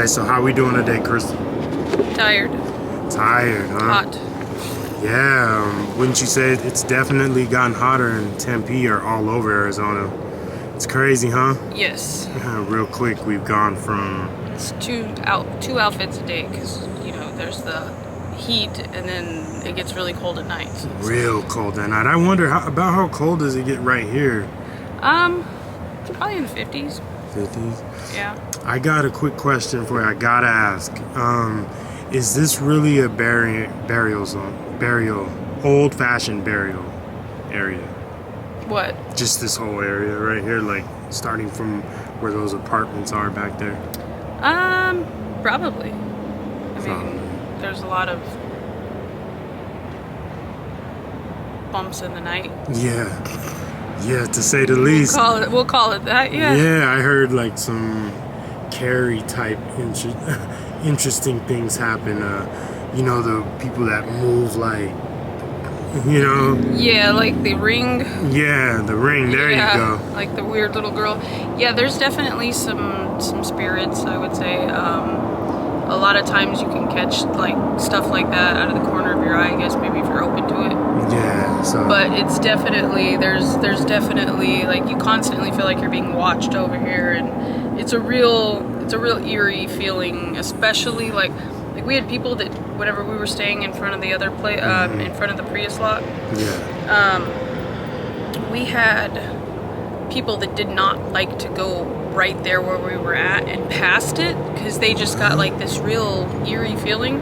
right, so how we doing today, Kristen? Tired. Tired, huh? Hot. Yeah, wouldn't you say it's definitely gotten hotter in Tempe or all over Arizona? It's crazy, huh? Yes. Real quick, we've gone from... It's two outfits a day because, you know, there's the heat and then it gets really cold at night. So real cold at night. I wonder about how cold does it get right here? Probably in the 50s. 50s? Yeah. I got a quick question for you. I gotta ask. Is this really a burial zone? Old-fashioned burial area? What? Just this whole area right here, like starting from where those apartments are back there? Probably. I mean, there's a lot of bumps in the night. Yeah, to say the least. We'll call it that, yeah. Yeah, I heard like some Carrie type interesting things happen. You know, the people that move like, you know. Yeah, like the Ring. Yeah, the Ring. There you go. Like the weird little girl. Yeah, there's definitely some spirits, I would say. A lot of times you can catch like stuff like that out of the corner of your eye, I guess, maybe if you're open to it. Yeah, so. But it's definitely, there's definitely, like, you constantly feel like you're being watched over here, and it's a real eerie feeling, especially like we had people that whenever we were staying in front of the other in front of the Prius lot, we had people that did not like to go right there where we were at and past it because they just got like this real eerie feeling.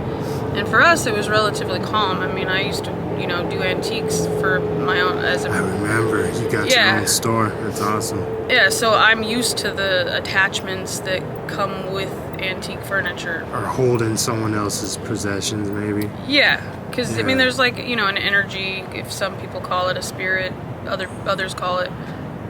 And for us, it was relatively calm. I mean, I used to, you know, do antiques for my own I remember you got your own store. That's awesome. Yeah, so I'm used to the attachments that come with antique furniture. Or holding someone else's possessions, maybe. Yeah, because I mean, there's like, you know, an energy. If some people call it a spirit, others call it,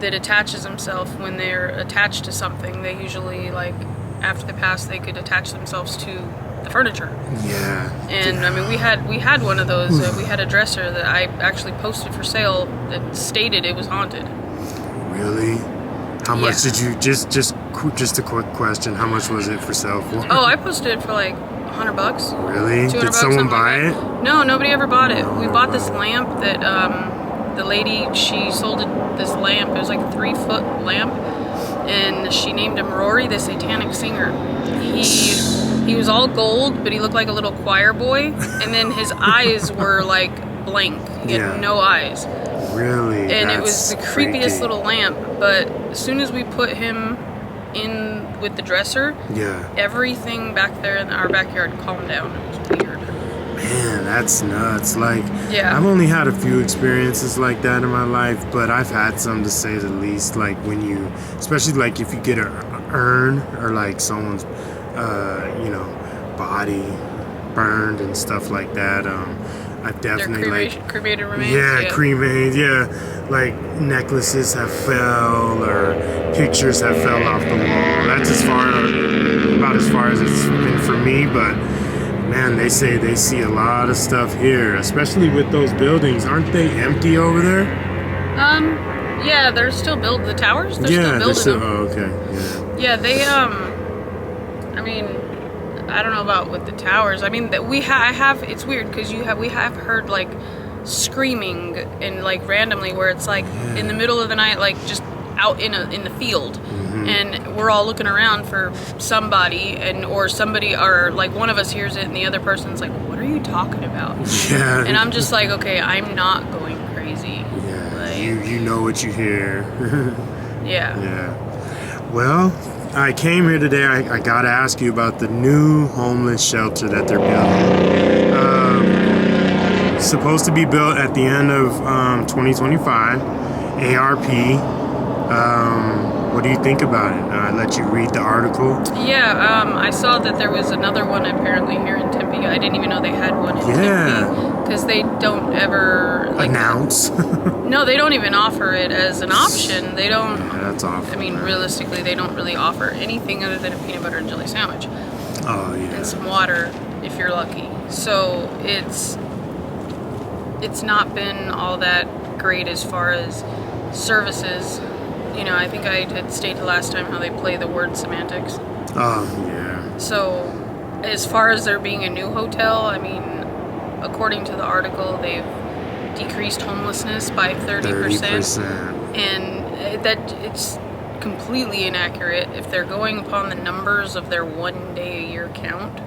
that attaches themselves when they're attached to something. They usually, like, after they pass, they could attach themselves to the furniture. Yeah. And I mean, we had one of those. We had a dresser that I actually posted for sale that stated it was haunted. Really? How much did you just a quick question? How much was it for sale for? Oh, I posted it for like $100. Really? Did someone buy it? No, nobody ever bought it. We bought this lamp that the lady, she sold this lamp. It was like a 3-foot lamp, and she named him Rory, the satanic singer. He was all gold, but he looked like a little choir boy, and then his eyes were like blank. He had no eyes. Really? And it was the creepiest little lamp, but as soon as we put him in with the dresser, everything back there in our backyard calmed down. It was weird. Man, that's nuts. Like, I've only had a few experiences like that in my life, but I've had some, to say the least. Like when you, especially like if you get an urn or like someone's, you know, body burned and stuff like that. I've definitely cremated remains. Cremated. Yeah, like necklaces have fell or pictures have fell off the wall. That's about as far as it's been for me. But man, they say they see a lot of stuff here, especially with those buildings. Aren't they empty over there? Yeah, they're still building the towers. They're still building them. Oh, okay. Yeah, they I mean, I don't know about with the towers. I mean, that I have. It's weird because we have heard like screaming and like randomly where it's like in the middle of the night, like just out in the field, and we're all looking around for somebody, or somebody, or like one of us hears it and the other person's like, "What are you talking about?" Yeah. And I'm just like, okay, I'm not going crazy. Yeah. Like, you know what you hear. Yeah. Yeah. Well, I came here today. I gotta ask you about the new homeless shelter that they're building. It's supposed to be built at the end of 2025. ARP. What do you think about it? I let you read the article. Yeah, I saw that there was another one apparently here in Tempe. I didn't even know they had one in Tempe because they don't ever announce. No, they don't even offer it as an option. They don't. Yeah, that's awful. I mean, realistically, they don't really offer anything other than a peanut butter and jelly sandwich. Oh yeah. And some water if you're lucky. So it's not been all that great as far as services. You know, I think I had stated last time how they play the word semantics. Oh, yeah. So, as far as there being a new hotel, I mean, according to the article, they've decreased homelessness by 30%. And that it's completely inaccurate. If they're going upon the numbers of their 1 day a year count,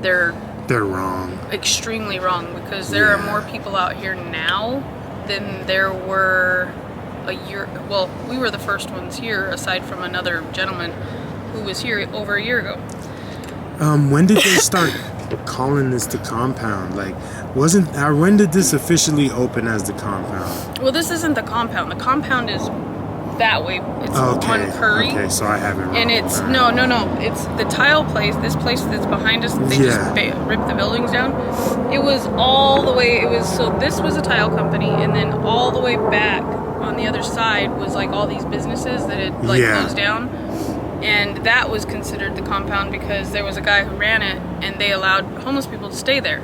they're wrong. Extremely wrong, because there are more people out here now than there were a year. Well, we were the first ones here, aside from another gentleman who was here over a year ago. When did they start calling this the compound? Like, when did this officially open as the compound? Well, this isn't the compound. The compound is that way. It's on Curry. Okay, so I have it wrong. And it's no. It's the tile place. This place that's behind us. They just ripped the buildings down. It was all the way. So this was a tile company, and then all the way back on the other side was like all these businesses that had closed down. And that was considered the compound because there was a guy who ran it, and they allowed homeless people to stay there.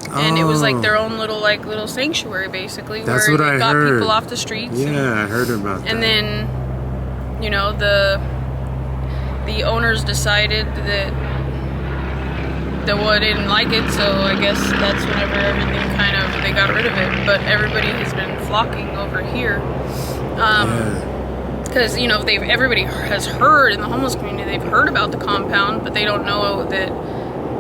And it was like their own little sanctuary, basically, That's where what it I got heard. people off the streets. Yeah, I heard about that. And then, you know, the owners decided that they didn't like it, so I guess that's whenever everything they got rid of it. But everybody has been flocking over here. Because, you know, everybody has heard in the homeless community, they've heard about the compound, but they don't know that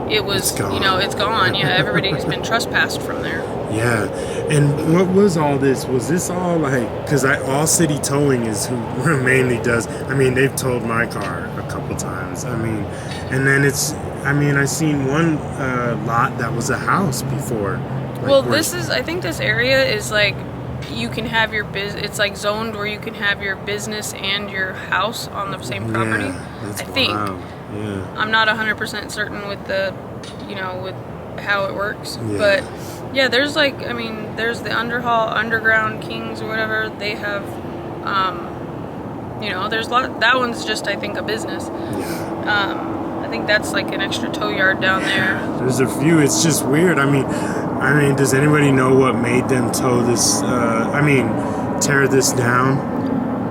it was, it's gone. Yeah, everybody's been trespassed from there. Yeah. And what was all this? Was this all because All City Towing is who mainly does, they've towed my car a couple times. And then I seen one lot that was a house before. I think this area is you can have your it's zoned where you can have your business and your house on the same property. That's I think. Wild. Yeah. I'm not 100% certain with with how it works. Yeah. But yeah, there's there's the Underground Kings or whatever. They have, there's a lot. That one's just, I think, a business. Yeah. I think that's an extra tow yard down there. There's a few. It's just weird. Does anybody know what made them tow this? Tear this down?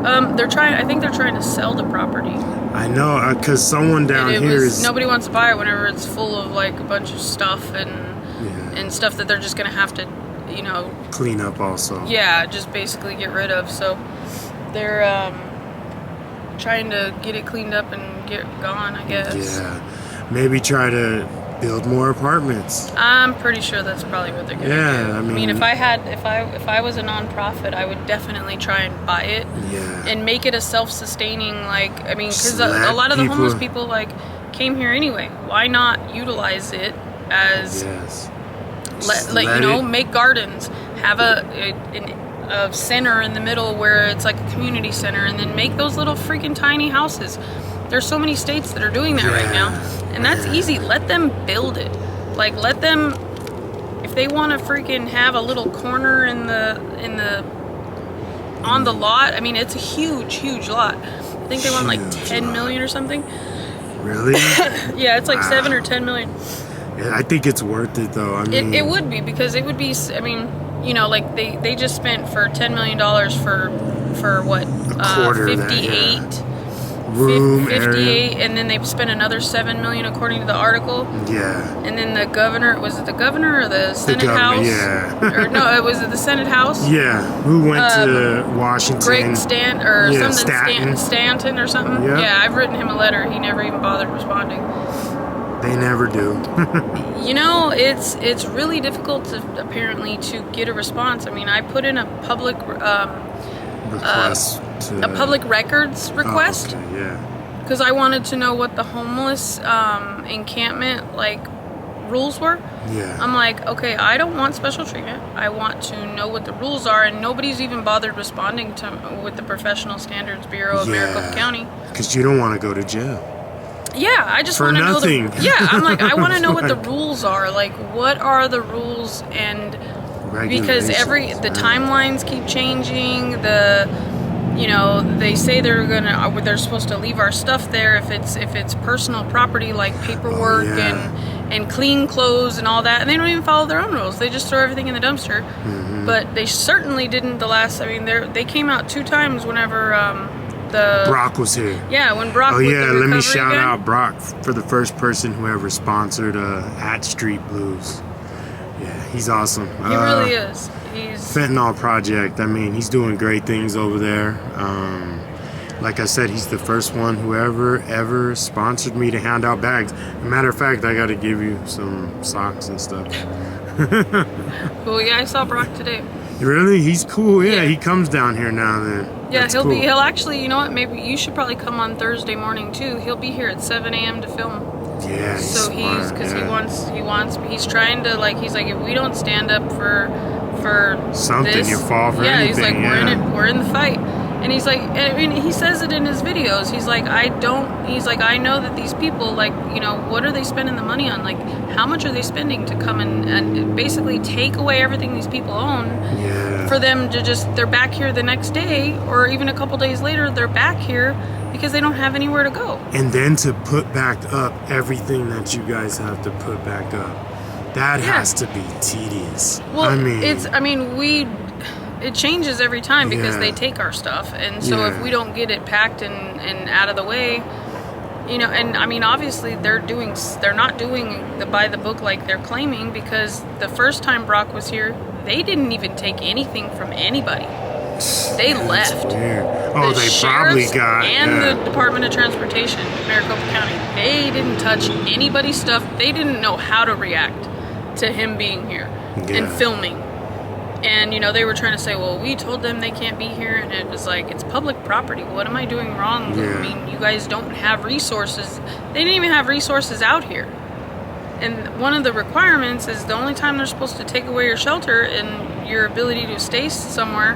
I think they're trying to sell the property. I know, because someone down here is... Nobody wants to buy it whenever it's full of a bunch of stuff and stuff that they're just going to have to, clean up also. Yeah, just basically get rid of. So they're trying to get it cleaned up and get gone, I guess. Yeah, maybe try to build more apartments. I'm pretty sure that's probably what they're gonna do. If I was a nonprofit, I would definitely try and buy it and make it a self-sustaining, because a lot of the homeless people came here anyway. Why not utilize it as make gardens, have a center in the middle where it's like a community center, and then make those little freaking tiny houses. There's so many states that are doing that right now, and that's easy. Let them build it. Let them, if they want to freaking have a little corner on the lot. It's a huge lot. I think they want 10 million or something. Really? Yeah, it's 7 or 10 million. Yeah, I think it's worth it though. It would be, because it would be. They just spent for $10 million for what? A quarter 58. Of that, room 58, area. and then they've spent another $7 million according to the article. Yeah. And then the governor, was it the governor or the Senate House? Yeah. Or no, was it the Senate House? Yeah. Who went to Washington? Greg Stanton or something. Yeah. Yeah, I've written him a letter. He never even bothered responding. They never do. It's really difficult to get a response. I put in a public request. A public records request. Oh, okay, yeah. Because I wanted to know what the homeless encampment rules were. Yeah. I'm okay, I don't want special treatment. I want to know what the rules are, and nobody's even bothered responding with the Professional Standards Bureau of Maricopa County. Because you don't want to go to jail. Yeah, I just want to know I want to know what the rules are. What are the rules? And because the timelines keep changing. They say they're supposed to leave our stuff there if it's personal property, like paperwork and clean clothes and all that, and they don't even follow their own rules. They just throw everything in the dumpster. Mm-hmm. But they certainly didn't the last. They came out 2 times whenever Brock was here. Yeah, when Brock. Oh with yeah, the let me recovery shout guy. out Brock for the first person who ever sponsored At Street Blues. Yeah, he's awesome. He really is. He's Fentanyl Project. I mean, he's doing great things over there. Like I said, he's the first one who ever sponsored me to hand out bags. Matter of fact, I got to give you some socks and stuff. Well, yeah, I saw Brock today. Really? He's cool. Yeah, Yeah. he comes down here now and then. Yeah, That's he'll cool. he'll actually, you know what, maybe you should probably come on Thursday morning too. He'll be here at 7 a.m. to film. Yeah, he's So he's, smart, because yeah. he's trying to, like, he's like, if we don't stand up for Something, this, you fall for yeah, anything. he's like, yeah. we're in the fight. And he's like, I mean, he says it in his videos. He's like, I know that these people, like, you know, what are they spending the money on? Like, how much are they spending to come and basically take away everything these people own? Yeah. For them to just, they're back here the next day, or even a couple days later, they're back here because they don't have anywhere to go. And then to put back up everything that you guys have to put back up. That Yeah. has to be tedious. Well, I mean, it changes every time because Yeah. they take our stuff, and so Yeah. if we don't get it packed and out of the way, you know, and I mean, obviously they're not doing the by the book like they're claiming, because the first time Brock was here, they didn't even take anything from anybody. They that's left. weird. Oh, The they probably sheriffs got. and yeah. the Department of Transportation, Maricopa County, they didn't touch anybody's stuff. They didn't know how to react to him being here Yeah. and filming. And, you know, they were trying to say, well, we told them they can't be here. And it was like, it's public property. What am I doing wrong? Yeah. I mean, you guys don't have resources. They didn't even have resources out here. And one of the requirements is the only time they're supposed to take away your shelter and your ability to stay somewhere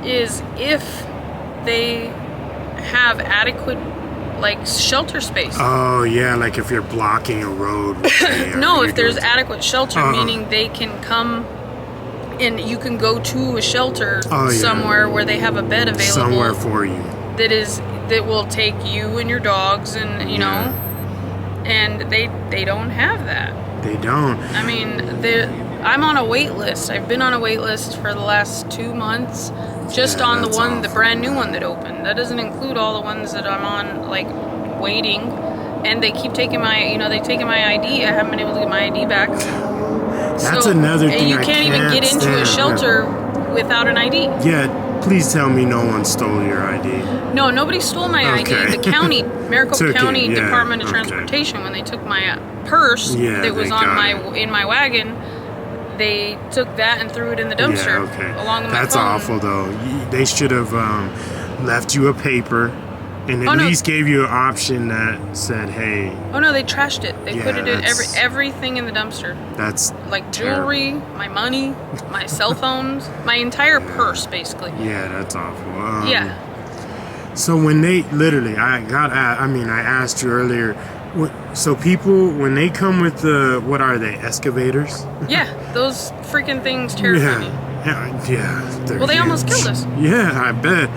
is if they have adequate, like, shelter space. Oh yeah, like if you're blocking a road. with No, you're if there's doing- adequate shelter, Uh-huh. meaning they can come and you can go to a shelter Oh, yeah. somewhere where they have a bed available somewhere for you. that will take you and your dogs, and you know, and they don't have that. They don't. I mean, I'm on a wait list. I've been on a wait list for the last 2 months, just Yeah, on the that's one, the awful. brand new one that opened. That doesn't include all the ones that I'm on, like, waiting. And they keep taking they've taken my ID. I haven't been able to get my ID back. That's another and thing you I can't even can't get into stand. a shelter without an ID. Yeah, please tell me no one stole your ID. No, nobody stole my Okay. ID. The county, Maricopa Took it, County yeah, Department of okay. Transportation, when they took my purse Yeah, that was they on got in my wagon, they took that and threw it in the dumpster Yeah, okay. along with my That's phone. awful though. They should have left you a paper and at Oh, no. least gave you an option that said, "Hey, Oh no, they trashed it. They Yeah, put it in that's- everything in the dumpster, that's like terrible." jewelry, my money, my cell phones, my entire purse, basically. Yeah, that's awful. Yeah. So when they literally, I asked you earlier. So people, when they come with the, what are they, excavators? Yeah, those freaking things terrify me. Yeah. They're Well, they almost huge. killed us. Yeah, I bet.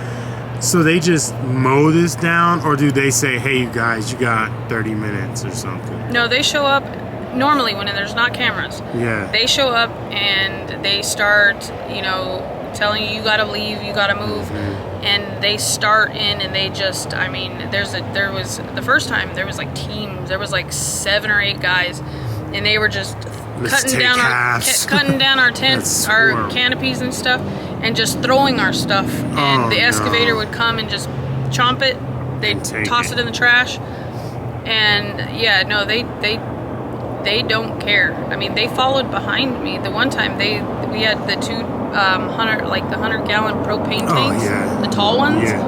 So they just mow this down, or do they say, "Hey, you guys, you got 30 minutes or something"? No, they show up normally when there's not cameras. Yeah. They show up and they start, telling you gotta leave, you gotta move, and they start in and they just, I mean, the first time there was like teams, there was like 7 or 8 guys, and they were just Let's cutting take down halves. cutting down our tents, That's our horrible. canopies and stuff, and just throwing our stuff. And Oh, the excavator no. would come and just chomp it. They'd And take toss it. it in the trash. And yeah, no, they don't care. I mean, they followed behind me. The one time we had the 2 the 100-gallon propane Oh, tanks, yeah. the tall ones. Yeah.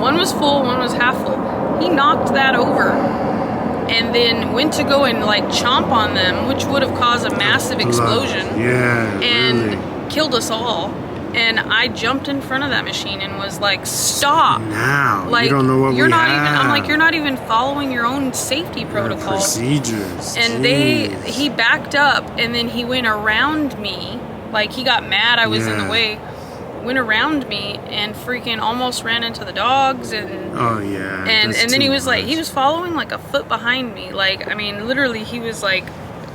One was full, one was half full. He knocked that over and then went to go and like chomp on them, which would have caused a massive explosion Yeah. and really. killed us all. And I jumped in front of that machine and was like, "Stop!" Now Like, you don't know what you're we not have. even. I'm like, you're not even following your own safety protocols. Procedures. And Jeez. he backed up and then he went around me. Like, he got mad I was in Yeah. the way. Went around me and freaking almost ran into the dogs and Oh yeah. and that's then he too was like, much. he was following like a foot behind me. Like, I mean, literally he was like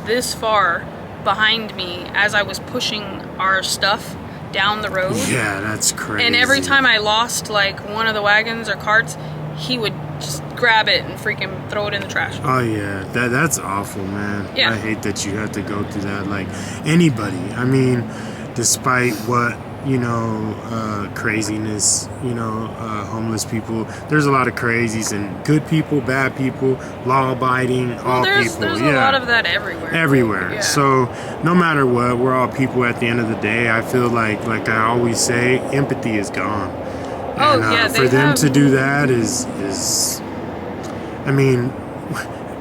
this far behind me as I was pushing our stuff down the road. Yeah, that's crazy. And every time I lost like one of the wagons or carts, he would just grab it and freaking throw it in the trash. Oh yeah, that's awful, man. Yeah. I hate that you have to go through that. Like anybody, I mean, despite what, you know, craziness, you know, homeless people, there's a lot of crazies and good people, bad people, law-abiding, all people. There's a lot of that everywhere. Everywhere. Yeah. So no matter what, we're all people at the end of the day. I feel like I always say, empathy is gone. Oh, And, yeah, for them to do that is, I mean,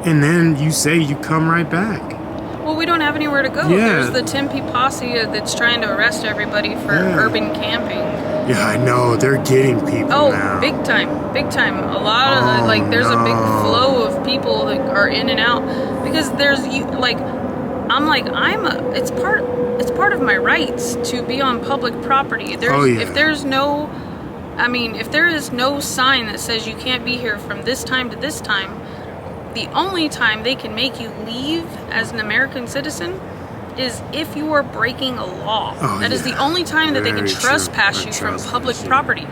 and then you say you come right back. Well, we don't have anywhere to go. Yeah. There's the Tempe posse that's trying to arrest everybody for urban camping. Yeah, I know. They're getting people now. Big time, big time. A lot of like, there's a big flow of people that are in and out because it's part of my rights to be on public property. If there is no sign that says you can't be here from this time to this time, the only time they can make you leave as an American citizen is if you are breaking a law. That is the only time that they can trespass you from public property.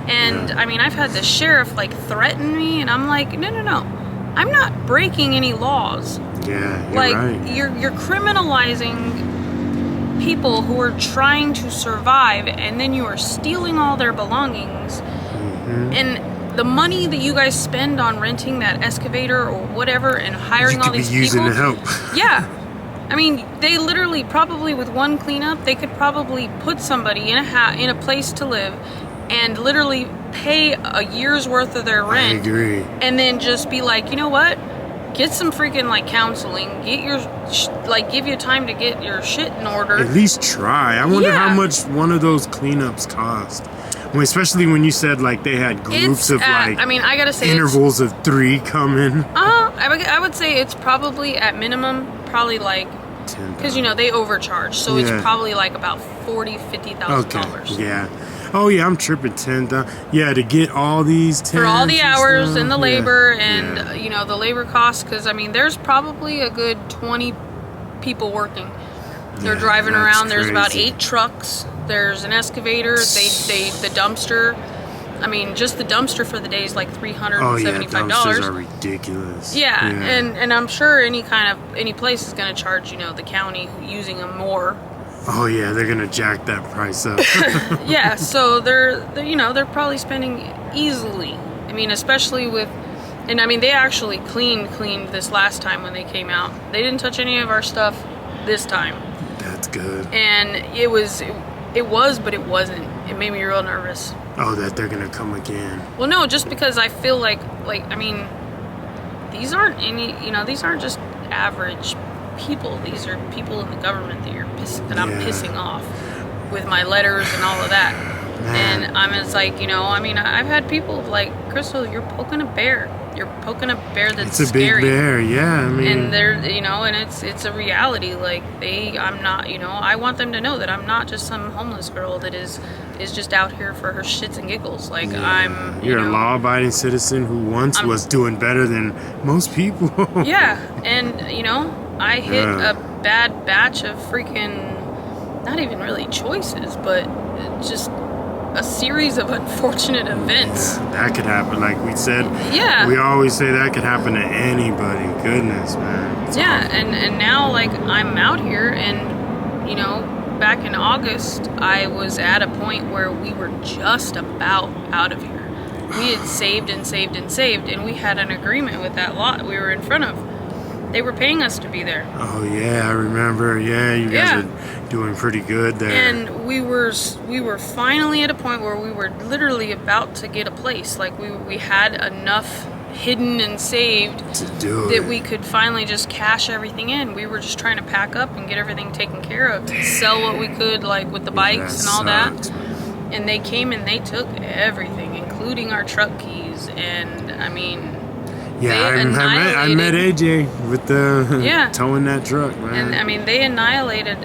And I mean, I've had the sheriff like threaten me, and I'm like, no, I'm not breaking any laws. Yeah, you're like right. you're criminalizing people who are trying to survive, and then you are stealing all their belongings. And the money that you guys spend on renting that excavator or whatever and hiring all these people, using to help. Yeah, I mean, they literally probably with one cleanup, they could probably put somebody in a place to live, and literally pay a year's worth of their rent. I agree. And then just be like, you know what? Get some freaking like counseling. Get your give you time to get your shit in order. At least try. I wonder how much one of those cleanups cost. Especially when you said like they had groups of like. I mean, I gotta say intervals of 3 coming. I would say it's probably at minimum probably like. Because you know they overcharge, so it's probably like about $50,000. Okay. Yeah. Oh yeah, I'm tripping 10,000. Yeah, to get all these tents for all the hours and and the labor and you know the labor costs. Because I mean, there's probably a good 20 people working. They're driving around. There's about 8 trucks. There's an excavator. The dumpster. I mean, just the dumpster for the day is like $375. Dumpsters are ridiculous. Yeah, and I'm sure any place is going to charge the county using them more. Oh yeah, they're gonna jack that price up. Yeah, so they're probably spending easily. I mean, especially with, and I mean they actually cleaned this last time when they came out. They didn't touch any of our stuff this time. That's good. And it was, but it wasn't. It made me real nervous. Oh, that they're gonna come again. Well, no, just because I feel like I mean, these aren't just average people. These are people in the government that I'm pissing off with my letters and all of that. Man. And it's like, I mean, I've had people like, Crystal, you're poking a bear. You're poking a bear that's it's a scary. Big bear, yeah. I mean, and they're, and it's a reality. Like I'm not, I want them to know that I'm not just some homeless girl that is just out here for her shits and giggles. Like you're a law-abiding citizen who once was doing better than most people. Yeah, and I hit a bad batch of freaking, not even really choices, but just a series of unfortunate events. Yeah, that could happen, like we said. Yeah. We always say that could happen to anybody. Goodness, man. It's awful. And now, like, I'm out here, and, back in August, I was at a point where we were just about out of here. We had saved and saved and saved, and we had an agreement with that lot we were in front of. They were paying us to be there. Oh yeah, I remember. Yeah, you guys are doing pretty good there. And we were finally at a point where we were literally about to get a place. Like we had enough hidden and saved to do that we could finally just cash everything in. We were just trying to pack up and get everything taken care of, sell what we could, like with the bikes and all that. And they came and they took everything, including our truck keys. And I mean. Yeah, I met AJ with the towing that truck, man. And I mean, they annihilated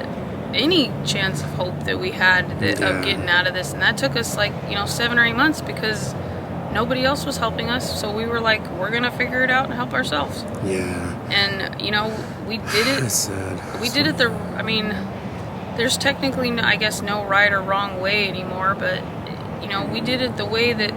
any chance of hope that we had of getting out of this. And that took us 7 or 8 months because nobody else was helping us. So we were like, we're going to figure it out and help ourselves. Yeah. And, we did it. That's sad. We did it there's technically, I guess, no right or wrong way anymore, but, you know, we did it the way that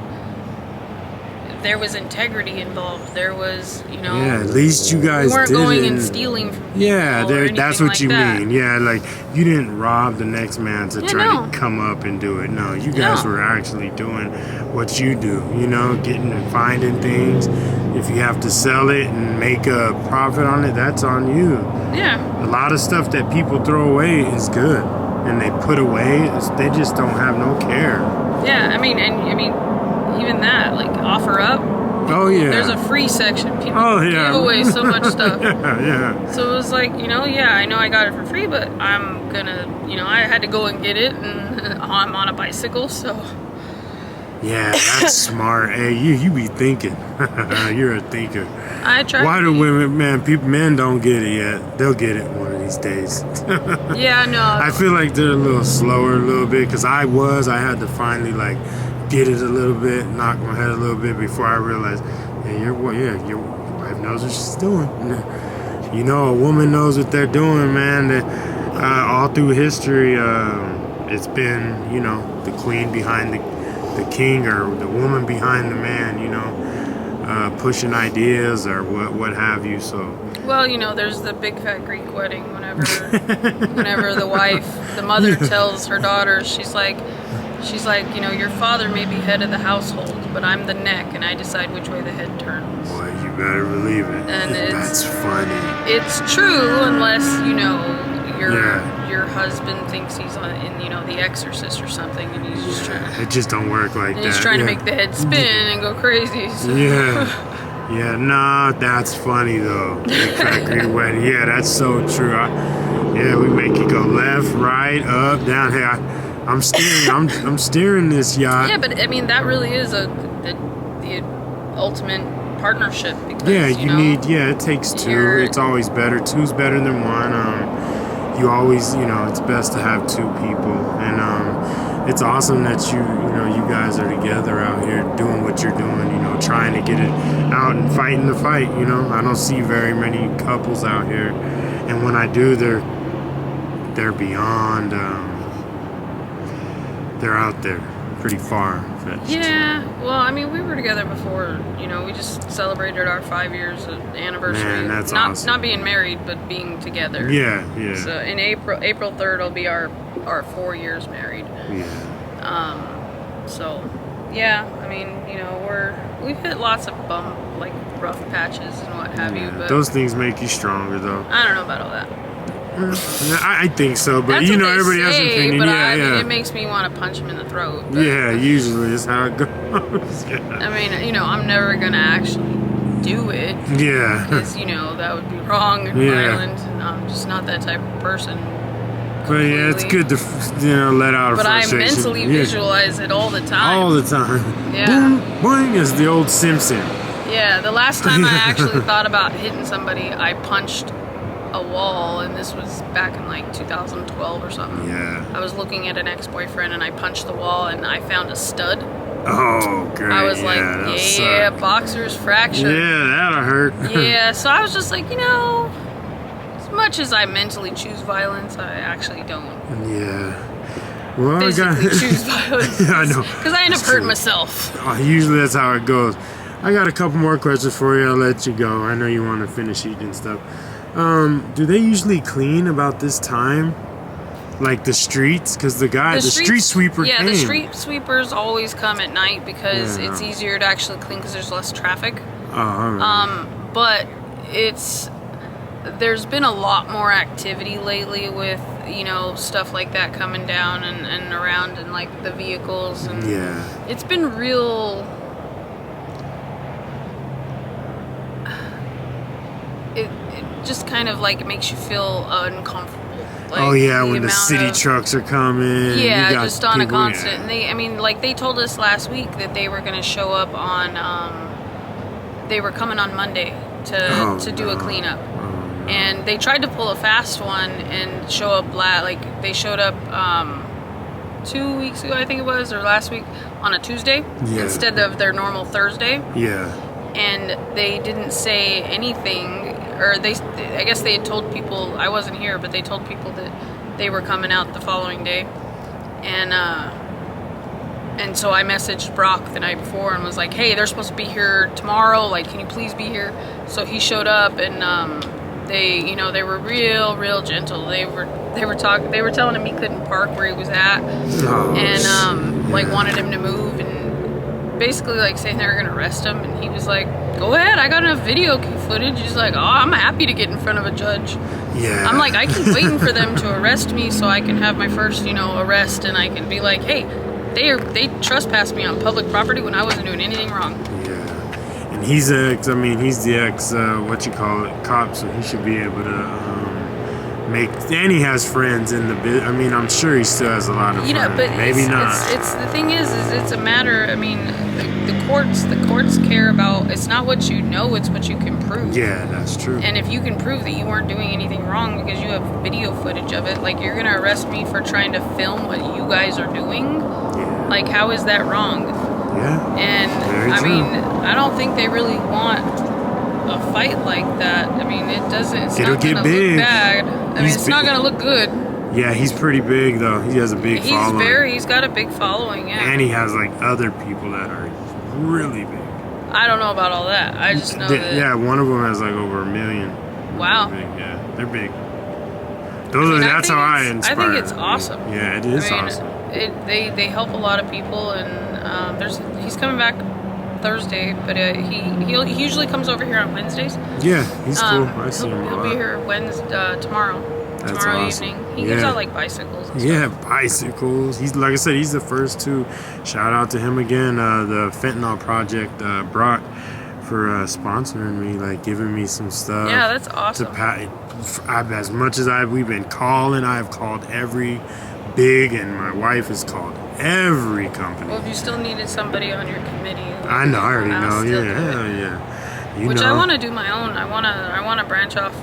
there was integrity involved. There was, you know... Yeah, at least you guys we weren't did going it. and stealing from people Yeah, or that's anything what you that. mean. Yeah, like, you didn't rob the next man to try no. to come up and do it. No, you guys were actually doing what you do, you know, getting and finding things. If you have to sell it and make a profit on it, that's on you. Yeah. A lot of stuff that people throw away is good. And they put away, they just don't have no care. Yeah, I mean, even that, like, offer up. Oh, yeah. There's a free section. People give yeah. away so much stuff. Yeah. So it was like, you know, yeah, I know I got it for free, but I'm gonna, you know, I had to go and get it, and I'm on a bicycle, so. Yeah, that's smart. Hey, you be thinking. You're a thinker. I try. Why do women, men don't get it yet? They'll get it one of these days. Yeah, no. I feel like they're a little slower a little bit, because I had to finally, like, get it a little bit, knock my head a little bit before I realized, hey, your wife knows what she's doing. You know, a woman knows what they're doing, man. All through history, it's been, you know, the queen behind the king, or the woman behind the man, you know, pushing ideas or what have you. So, well, you know, there's the big fat Greek wedding. Whenever the mother tells her daughter, she's like, you know, your father may be head of the household, but I'm the neck, and I decide which way the head turns. Boy, you better believe it. And that's funny. It's true, unless, you know, your husband thinks he's in, you know, The Exorcist or something, and he's just trying to... It just don't work like that. He's trying to make the head spin and go crazy. So. Yeah. Yeah, nah, that's funny, though. Big fat Greek wedding. Yeah, that's so true. We make it go left, right, up, down. Hey, I'm steering. I'm steering this yacht. Yeah, but I mean that really is the ultimate partnership. Because, it takes two. It's always better. Two's better than one. You always, you know, it's best to have two people, and it's awesome that you guys are together out here doing what you're doing. You know, trying to get it out and fighting the fight. You know, I don't see very many couples out here, and when I do, they're beyond. They're out there, pretty far-fetched. Yeah, well, I mean, we were together before. You know, we just celebrated our 5 years of anniversary. Man, that's not awesome. Not being married, but being together. Yeah. So in April 3rd will be our 4 years married. Yeah. So, yeah, I mean, you know, we've hit lots of rough patches and what have you. But those things make you stronger, though. I don't know about all that. I think so, but That's you know, what they everybody has an say, opinion. But Yeah. it makes me want to punch him in the throat. But, Yeah, usually is how it goes. Yeah. I mean, you know, I'm never gonna actually do it. Yeah. Because, you know, that would be wrong and violent, and I'm just not that type of person. But yeah, it's good to, you know, let out a But I frustration. mentally visualize it all the time. All the time. Yeah. Boom, boing, is the old Simpson. Yeah, the last time I actually thought about hitting somebody, I punched a wall, and this was back in like 2012 or something. Yeah. I was looking at an ex-boyfriend, and I punched the wall, and I found a stud. Oh, great. I was like, yeah, boxer's fracture. Yeah, that'll hurt. Yeah, so I was just like, you know, as much as I mentally choose violence, I actually don't. Yeah. Well, physically choose violence. Yeah, I know. Because I end up hurting myself. Usually that's how it goes. I got a couple more questions for you. I'll let you go. I know you want to finish eating stuff. Do they usually clean about this time? Like the streets? Because the street sweeper came. Yeah, the street sweepers always come at night because it's easier to actually clean because there's less traffic. Oh, all right. But there's been a lot more activity lately with, you know, stuff like that coming down and around, and like the vehicles, and it's been real. It just kind of like, it makes you feel uncomfortable. Like, when the city trucks are coming. Yeah, just on a constant. And they told us last week that they were going to show up on. They were coming on Monday to do a cleanup, and they tried to pull a fast one and show up. They showed up 2 weeks ago, I think it was, or last week, on a Tuesday instead of their normal Thursday. Yeah. And they didn't say anything, or I guess they had told people, I wasn't here, but they told people that they were coming out the following day, and so I messaged Brock the night before and was like, hey, they're supposed to be here tomorrow, like, can you please be here? So he showed up, and they, you know, they were real gentle. They were telling him he couldn't park where he was at, like wanted him to move, and basically like saying they were gonna arrest him, and he was like, go ahead, I got enough video footage. He's like, oh, I'm happy to get in front of a judge. Yeah. I'm like, I keep waiting for them to arrest me so I can have my first, you know, arrest, and I can be like, hey, they trespassed me on public property when I wasn't doing anything wrong. Yeah. And he's the ex, cop, so he should be able to and he has friends in the bit. I mean, I'm sure he still has a lot of friends. But maybe not. It's the thing is it's a matter, I mean, the courts care about, it's not what you know, it's what you can prove. Yeah, that's true. And if you can prove that you weren't doing anything wrong because you have video footage of it, like, you're gonna arrest me for trying to film what you guys are doing? Yeah. Like, how is that wrong? Yeah. And Very I true. mean, I don't think they really want a fight like that. I mean, it's It'll not get gonna big. look bad. I mean, it's not gonna look good. Yeah, he's pretty big though. He has a big following. He's got a big following, yeah. And he has like other people that are really big. I don't know about all that. I just know that. Yeah, one of them has like over 1 million. Wow. They're big, yeah, they're big. I Inspire. think it's awesome. Yeah, it is I mean, awesome. They help a lot of people, and he's coming back Thursday, but he usually comes over here on Wednesdays. Yeah, he's cool. I see him a He'll lot. be here tomorrow awesome. evening. He gives out like bicycles and Yeah, stuff. bicycles. He's, like I said, he's the first to. Shout out to him again. The Fentanyl Project, Brock, for sponsoring me, like giving me some stuff. Yeah, that's awesome. As much as we've been calling, I've called every big, and my wife has called every company. Well, if you still needed somebody on your committee, I know, I already know. still Yeah, do it. hell yeah. You Which know. I want to do my own. I want to branch off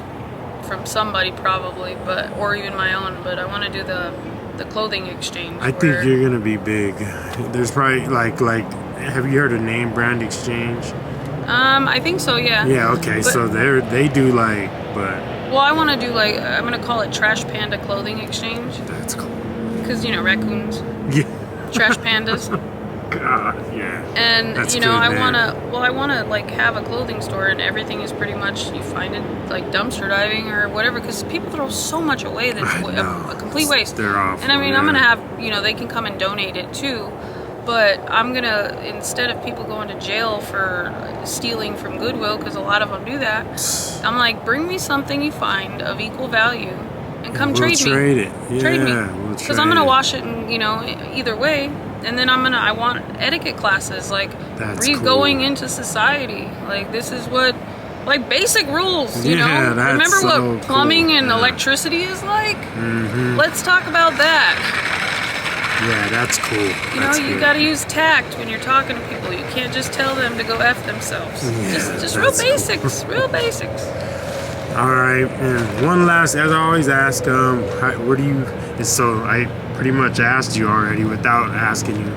from somebody probably, or even my own. But I want to do the clothing exchange. I think you're gonna be big. There's probably like have you heard of Name Brand Exchange? I think so. Yeah. Yeah. Okay. But, So they do but well, I want to do I'm gonna call it Trash Panda Clothing Exchange. That's cool. Because raccoons. Yeah. Trash pandas. God, yeah. And That's I good, wanna like have a clothing store, and everything is pretty much, you find it like dumpster diving or whatever, because people throw so much away that's a complete waste. They're awful. And I mean, I'm gonna have, they can come and donate it too, but I'm gonna, instead of people going to jail for stealing from Goodwill, because a lot of them do that, I'm like, bring me something you find of equal value and come trade me. It. Yeah, Trade me. We'll Because I'm gonna wash it, and either way. And then I want etiquette classes, like going into society. Like, this is what, like, basic rules, you know? Remember what plumbing and electricity is like? Mm-hmm. Let's talk about that. Yeah, that's cool. You gotta use tact when you're talking to people. You can't just tell them to go F themselves. Yeah, just real basics, real basics. All right, and one last, as I always ask, where do you, so I pretty much asked you already without asking you,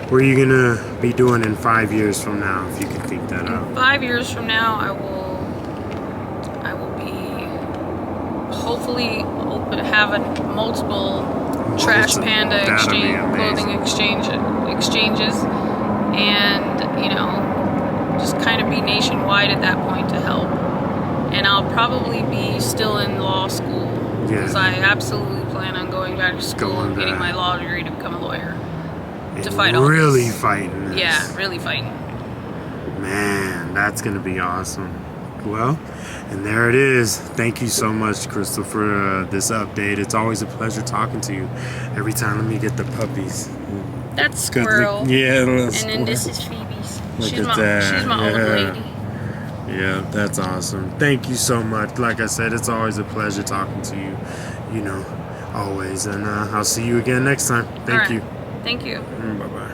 what are you gonna be doing in 5 years from now, if you can think that out? 5 years from now, I will be hopefully having multiple Trash Panda clothing exchanges, and just kind of be nationwide at that point to help. And I'll probably be still in law school, because I absolutely plan on going back to school and getting my law degree to become a lawyer. To fight all this. Really fighting this. Yeah, really fighting. Man, that's going to be awesome. Well, and there it is. Thank you so much, Crystal, for this update. It's always a pleasure talking to you. Every time, let me get the puppies. That's Squirrel. Yeah. And then this is Phoebe's. She's my old lady. Yeah, that's awesome. Thank you so much. Like I said, it's always a pleasure talking to you, always. And I'll see you again next time. Thank you. Thank you. Bye-bye.